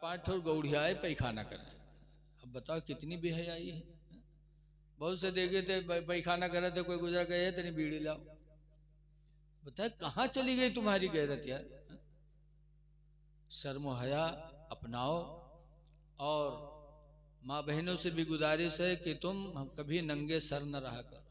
4-5 ठोर गौड़ियाए पैखाना करें। अब बताओ कितनी बेहयाई है। बहुत से देखे थे पैखाना कर रहे थे, कोई गुजरा कहे तेरी बीड़ी लाओ। बताए कहाँ चली गई तुम्हारी गैरत यार। शर्म हया अपनाओ। और माँ बहनों से भी गुजारिश है कि तुम कभी नंगे सर न रहा करो,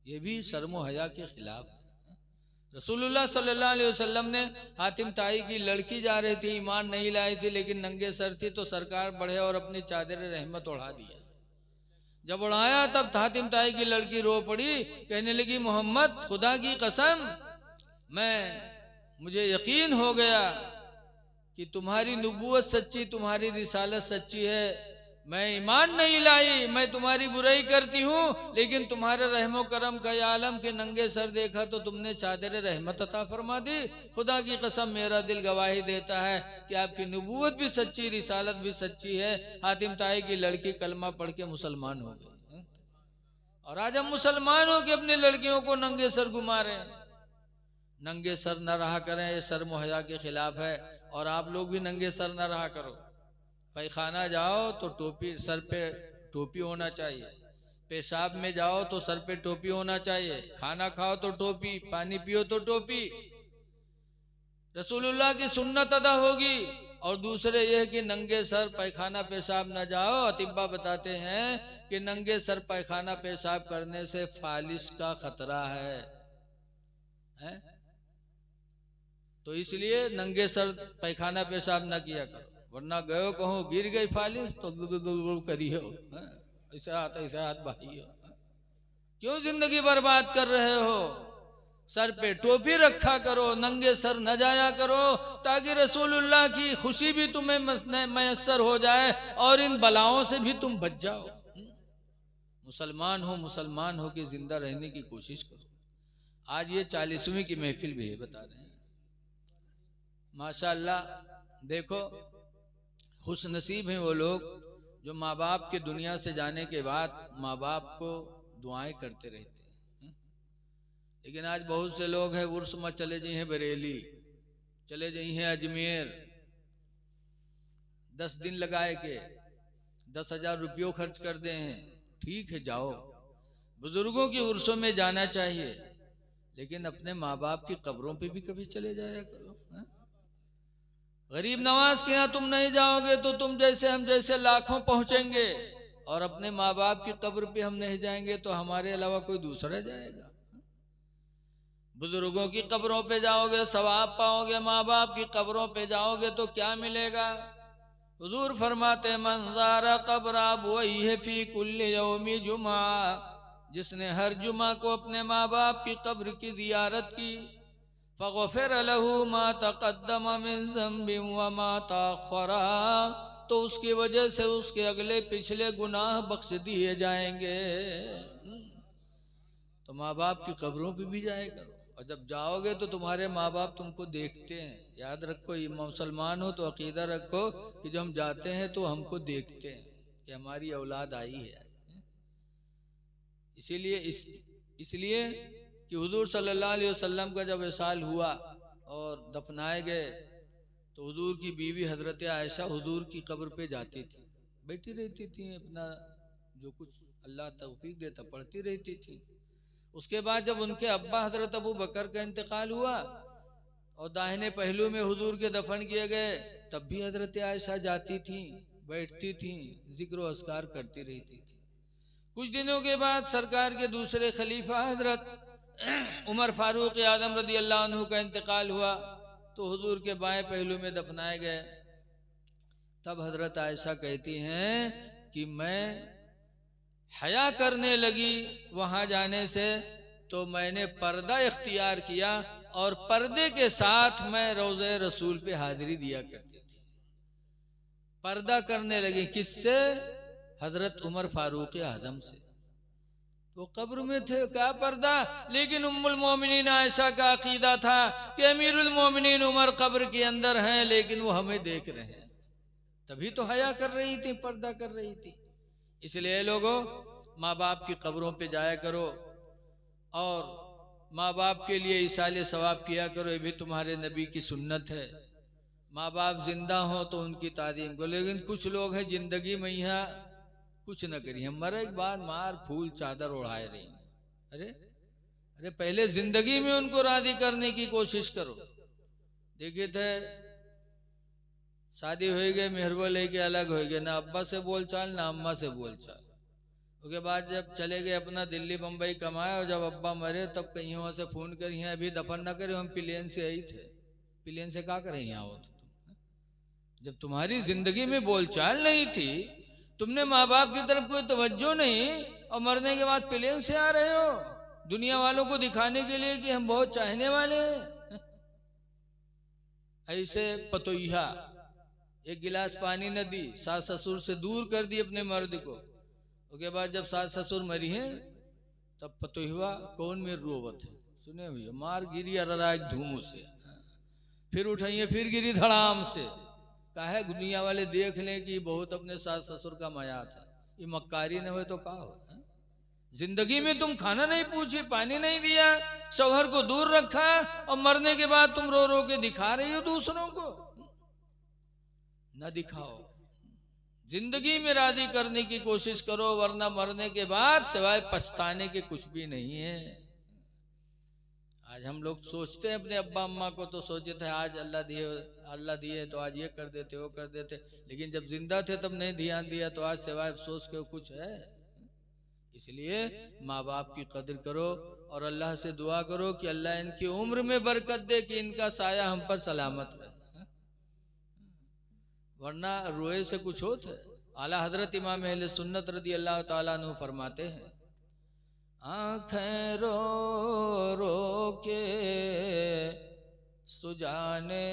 ये भी शर्म हया के खिलाफ है। रसूलुल्लाह सल्लल्लाहु अलैहि वसल्लम ने हातिम ताई की लड़की जा रही थी, ईमान नहीं लाई थी, लेकिन नंगे सर थी, तो सरकार बढ़े और अपनी चादर रहमत उड़ा दिया। जब उड़ाया तब हातिम ताई की लड़की रो पड़ी, कहने लगी मोहम्मद खुदा की कसम मुझे यकीन हो गया कि तुम्हारी नबूवत सच्ची, तुम्हारी रिसालत सच्ची है। मैं ईमान नहीं लाई, मैं तुम्हारी बुराई करती हूँ, लेकिन तुम्हारे रहमो करम का या आलम के नंगे सर देखा तो तुमने चादर रहमत अता फरमा दी। खुदा की कसम मेरा दिल गवाही देता है कि आपकी नबूवत भी सच्ची, रिसालत भी सच्ची है। हातिम ताई की लड़की कलमा पढ़ के मुसलमान हो गई। और आज हम मुसलमान हो के अपनी लड़कियों को नंगे सर घुमा रहे हैं। नंगे सर न रहा करें, ये शर्म हया के खिलाफ है। और आप लोग भी नंगे सर न रहा करो। पैखाना जाओ तो टोपी, सर पे टोपी होना चाहिए। पेशाब में जाओ तो सर पे टोपी होना चाहिए। खाना खाओ तो टोपी, पानी पियो तो टोपी। रसूलुल्लाह की सुन्नत अदा होगी। और दूसरे यह कि नंगे सर पैखाना पेशाब न जाओ। अतिब्बा बताते हैं कि नंगे सर पैखाना पेशाब करने से फालिश का खतरा है? तो इसलिए नंगे सर पैखाना पेशाब न किया करो, वरना गयो कहो गिर गई फालिश तो गुल करी हो, ऐसा हाथ भाई हो। क्यों जिंदगी बर्बाद कर रहे हो? सर पे टोपी रखा करो, नंगे सर न जाया करो, ताकि रसूलुल्लाह की खुशी भी तुम्हें मयस्सर हो जाए और इन बलाओं से भी तुम बच जाओ। मुसलमान हो के जिंदा रहने की कोशिश करो। आज ये 40वीं की महफिल भी है, बता रहे हैं। माशाअल्लाह, देखो खुश नसीब हैं वो लोग जो माँ बाप के दुनिया से जाने के बाद माँ बाप को दुआएं करते रहते हैं। लेकिन आज बहुत से लोग हैं उर्स में चले जाइए हैं बरेली, चले जाइए हैं अजमेर, 10 दिन लगाए के 10,000 रुपये खर्च कर दे हैं। ठीक है जाओ, बुजुर्गों की उर्सों में जाना चाहिए, लेकिन अपने माँ बाप की कब्रों पे भी कभी चले जाया करो। गरीब नवाज के यहाँ तुम नहीं जाओगे तो तुम जैसे हम जैसे लाखों पहुंचेंगे, और अपने माँ बाप की कब्र पे हम नहीं जाएंगे तो हमारे अलावा कोई दूसरा जाएगा। बुजुर्गों की कब्रों पे जाओगे सवाब पाओगे, माँ बाप की कब्रों पे जाओगे तो क्या मिलेगा? हुजूर फरमाते मंज़ारा कब्र वही है फी कुल्ली यौमी जुमा, जिसने हर जुमा को अपने माँ बाप की कब्र की जियारत की, फ़ग़फ़िर लहू मा तक़द्दम मिन ज़म्बि व मा तअख़्ख़रा, तो उसकी वजह से उसके अगले पिछले गुनाह बख्श दिए जाएंगे। तो माँ बाप की कब्रों पे भी जाया करो, और जब जाओगे तो तुम्हारे माँ बाप तुमको देखते हैं। याद रखो, ये मुसलमान हो तो अकीदा रखो कि जो हम जाते हैं तो हमको देखते हैं कि हमारी औलाद आई है। इसलिए कि हुजूर सल्लल्लाहु अलैहि वसल्लम का जब विसाल हुआ और दफनाए गए तो हुजूर की बीवी हजरत आयशा हुजूर की कब्र पे जाती थी, बैठी रहती थी, अपना जो कुछ अल्लाह तौफीक देता पढ़ती रहती थी। उसके बाद जब उनके अब्बा हजरत अबू बकर का इंतकाल हुआ और दाहिने पहलू में हुजूर के दफन किए गए, तब भी हजरत आयशा जाती थी, बैठती थी, जिक्र व अस्कार करती रहती थी। कुछ दिनों के बाद सरकार के दूसरे खलीफा हजरत उमर फारूक आजम रदी अल्लाह अन्हु का इंतकाल हुआ तो हुजूर के बाएं पहलू में दफनाए गए। तब हजरत आयशा कहती हैं कि मैं हया करने लगी वहां जाने से, तो मैंने पर्दा इख्तियार किया और पर्दे के साथ मैं रोज़े रसूल पे हाजिरी दिया करती थी। पर्दा करने लगी, किससे? हजरत उमर फारूक आजम से। वो कब्र में थे, क्या पर्दा? लेकिन उम्मुल मोमिनीन आयशा का अकीदा था कि अमीरुल मोमिनीन उमर कब्र के अंदर हैं, लेकिन वो हमें देख रहे हैं। तभी तो हया कर रही थी, पर्दा कर रही थी। इसलिए लोगों, माँ बाप की कब्रों पे जाया करो और माँ बाप के लिए इसाले सवाब किया करो, ये भी तुम्हारे नबी की सुन्नत है। माँ बाप जिंदा हो तो उनकी तारीम करो, लेकिन कुछ लोग हैं जिंदगी में यहाँ कुछ न करिए, मरे के बाद मार फूल चादर उड़ाए रही। अरे अरे पहले जिंदगी में उनको राजी करने की कोशिश करो। देखिए थे शादी हो गई, मेहरबो लेके अलग हो गए, ना अब्बा से बोलचाल ना अम्मा से बोलचाल। उसके बाद जब चले गए अपना दिल्ली बम्बई कमाए, और जब अब्बा मरे तब कहीं वहां से फोन करी हैं अभी दफन ना करे, हम प्लेन से आई थे। प्लेन से क्या करें यहाँ हो तो जब तुम्हारी जिंदगी में बोलचाल नहीं थी, तुमने माँ बाप की तरफ कोई तवज्जो नहीं, और मरने के बाद प्लेन से आ रहे हो दुनिया वालों को दिखाने के लिए कि हम बहुत चाहने वाले हैं। ऐसे पतोइया एक गिलास पानी न दी, सास ससुर से दूर कर दी अपने मर्द को। उसके बाद जब सास ससुर मरी हैं तब पतोहिवा कौन में रोवत है, सुने हुए मार गिरी अररा एक धूम से, फिर उठाइए फिर गिरी धड़ाम से। काहे दुनिया वाले देख लें कि बहुत अपने सास ससुर का मयात है, ये मक्कारी न हो तो का हो। जिंदगी में तुम खाना नहीं पूछी, पानी नहीं दिया, शौहर को दूर रखा, और मरने के बाद तुम रो रो के दिखा रही हो दूसरों को। न दिखाओ, जिंदगी में राजी करने की कोशिश करो, वरना मरने के बाद सिवाय पछताने के कुछ भी नहीं है। आज हम लोग सोचते हैं अपने अब्बा अम्मा को, तो सोचे थे आज अल्लाह दिए तो आज ये कर देते वो कर देते, लेकिन जब जिंदा थे तब नहीं ध्यान दिया, तो आज सिवाय अफसोस के कुछ है। इसलिए माँ बाप की कदर करो और अल्लाह से दुआ करो कि अल्लाह इनकी उम्र में बरकत दे, कि इनका साया हम पर सलामत रहे, वरना रोए से कुछ होता है। आला हजरत इमाम अहले सुन्नत रदी अल्लाह ताला अन्हु फरमाते हैं, आँखें रो रो के सुजाने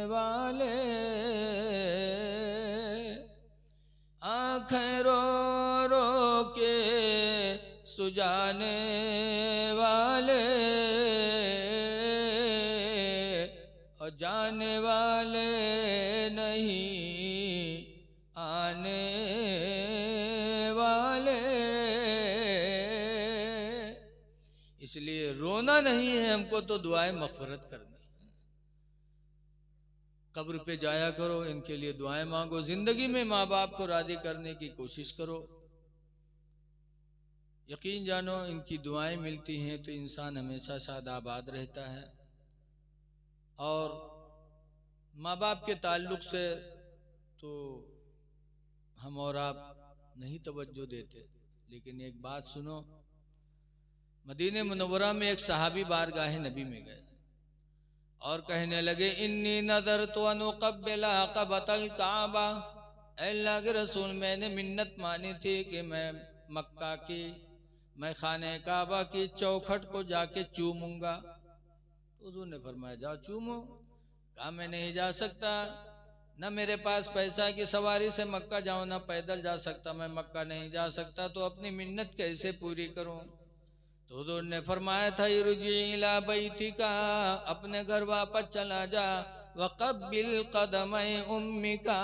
वाले, आँखें रो रो के सुजाने वाले, और जाने वाले नहीं आने वाले। इसलिए रोना नहीं है हमको, तो दुआएं मग़फ़िरत करनी। कब्र पे जाया करो, इनके लिए दुआएं मांगो, जिंदगी में माँ बाप को राजी करने की कोशिश करो। यकीन जानो इनकी दुआएं मिलती हैं तो इंसान हमेशा शादाबाद रहता है। और माँ बाप के ताल्लुक से तो हम और आप नहीं तवज्जो देते, लेकिन एक बात सुनो, मदीने मुनव्वरा में एक सहाबी बारगाह नबी में गए और कहने लगे, इन्नी नदर तो अनुक़ब्बिला क़बतल काबा, अल्लाह के रसूल मैंने मिन्नत मानी थी कि मैं खाने काबा की चौखट को जाके चूमूंगा। तो हुज़ूर ने फरमाया जाओ चूमो। कहा मैं नहीं जा सकता, न मेरे पास पैसा की सवारी से मक्का जाऊँ, ना पैदल जा सकता, मैं मक्का नहीं जा सकता, तो अपनी मिन्नत कैसे पूरी करूँ। तो हुज़ूर ने फरमाया था, इरजी इला बैतिका, अपने घर वापस चला जा, वक़ब्बिल क़दमै उम्मिका,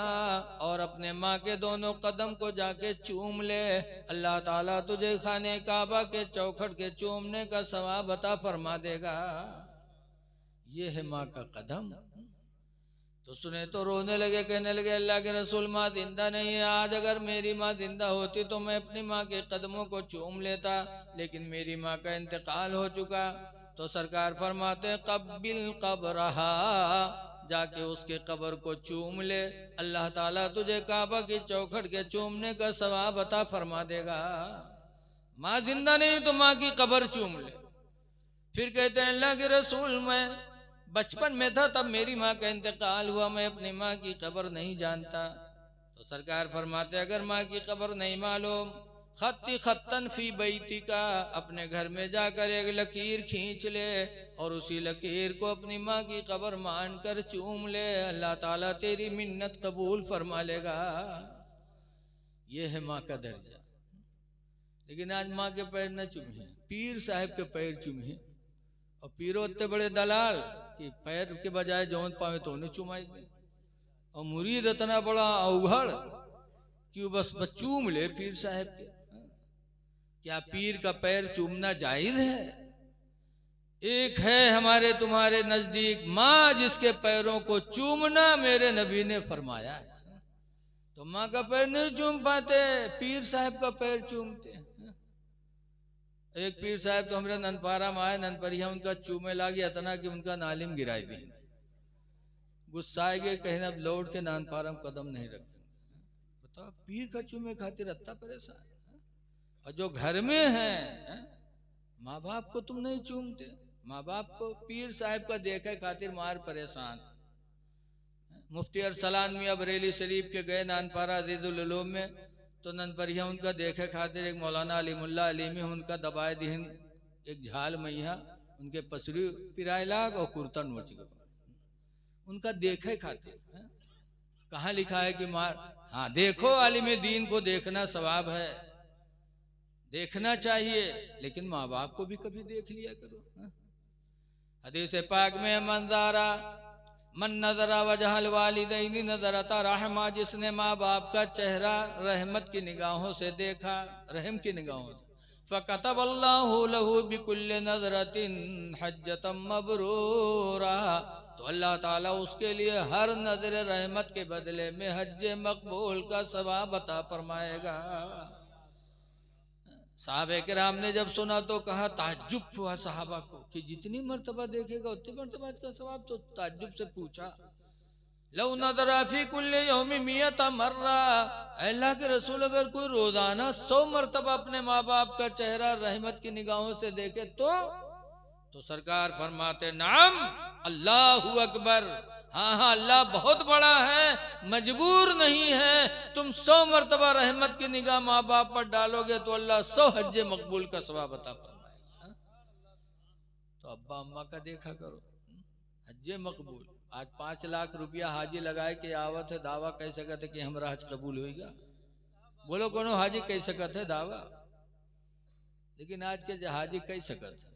और अपने माँ के दोनों कदम को जाके चूम ले, अल्लाह ताला तुझे खाने काबा के चौखट के चूमने का सवाब अता फरमा देगा। ये है माँ का कदम। तो सुने तो रोने लगे, कहने लगे अल्लाह के रसूल माँ जिंदा नहीं है, आज अगर मेरी माँ जिंदा होती तो मैं अपनी माँ के कदमों को चूम लेता, लेकिन मेरी माँ का इंतकाल हो चुका। तो सरकार फरमाते क़ब्बिल क़ब्रहा, जाके उसके कब्र को चूम ले, अल्लाह ताला तुझे काबा की चौखट के चूमने का सवाब अता फरमा देगा। माँ जिंदा नहीं तो माँ की कब्र चूम ले। फिर कहते हैं अल्लाह के रसूल मैं बचपन में था तब मेरी माँ का इंतकाल हुआ, मैं अपनी माँ की कब्र नहीं जानता। तो सरकार फरमाते अगर माँ की कब्र नहीं मालूम, खत्ती खत्तन फी बैतिका, अपने घर में जाकर एक लकीर खींच ले और उसी लकीर को अपनी माँ की कब्र मान कर चूम ले, अल्लाह ताला तेरी मिन्नत कबूल फरमा लेगा। ये है माँ का दर्जा। लेकिन आज माँ के पैर न चूमे, पीर साहब के पैर चूमे, और पीरो इतने बड़े दलाल कि पैर के बजाय जौन पावे तो उन्हें चुमाई दे, और मुरीद इतना बड़ा अवघड़ कि वो बस चूम ले पीर साहब के। क्या पीर का पैर चूमना जायज है? एक है हमारे तुम्हारे नजदीक माँ जिसके पैरों को चूमना मेरे नबी ने फरमाया है। तो माँ का पैर नहीं चूम पाते, पीर साहब का पैर चूमते हैं। एक पीर साहब तो हमारे ननपारा में आए, ननपरिया उनका चूमे लागे इतना कि उनका नालिम गिराई दी। गुस्साए गए, कहीं अब लौट के नानपारा में कदम नहीं रखेंगे। बताओ, पीर का चूमे खातिर अत्ता परेशान। और जो घर में है, माँ बाप को तुम नहीं चूमते, माँ बाप को पीर साहब का देखे खातिर मार परेशान। मुफ्ती अरसलान मियां बरेली शरीफ के गए नानपारा अजीजुल उलूम में, तो ननपरिया उनका देखे खातिर एक मौलाना अलीमुल्ला अलीमी उनका दबाए दिहन एक झाल मैया उनके पसरी पिराए लाग और कुर्ता नोच के उनका देखे खातिर। कहाँ लिखा है कि मार, हाँ देखो आलिम दीन को देखना सवाब है, देखना चाहिए, लेकिन माँ बाप को भी कभी देख लिया करो। हदीस पाक में मंजारा मन नजरा वजहल वालिदैनी नजरता रहमा, जिसने माँ बाप का चेहरा रहमत की निगाहों से देखा, रहम की निगाहों से, फ़कतब अल्लाहु लहू बिकुल्लि नजरतिन हज्जतम मबरूरा, तो अल्लाह ताला उसके लिए हर नजर रहमत के बदले में हज मकबूल का सवाब अता फरमाएगा। साहबे किराम ने जब सुना तो कहा, ताज्जुब हुआ साहबा को कि जितनी मर्तबा देखेगा उतनी मर्तबा इसका सवाब। तो ताज्जुब से पूछा, लौ नदरा फी कुल्ले यौमी मियता मर्रा, अल्लाह के रसूल अगर कोई रोजाना 100 मर्तबा अपने माँ बाप का चेहरा रहमत की निगाहों से देखे तो सरकार फरमाते, नाम अल्लाहु अकबर, हाँ हाँ अल्लाह बहुत बड़ा है, मजबूर नहीं है। तुम 100 मर्तबा रहमत की निगाह माँ बाप पर डालोगे तो अल्लाह 100 हज्जे मकबूल का सवाब अता फरमाएगा। तो अब्बा अम्मा का देखा करो, हज्जे मकबूल। आज 5 लाख रुपया हाजी लगाए के आवत है, दावा कह सकते कि हमारा हज कबूल होगा। बोलो कोनो हाजी कह सकते है दावा, लेकिन आज के हाजी कह सकते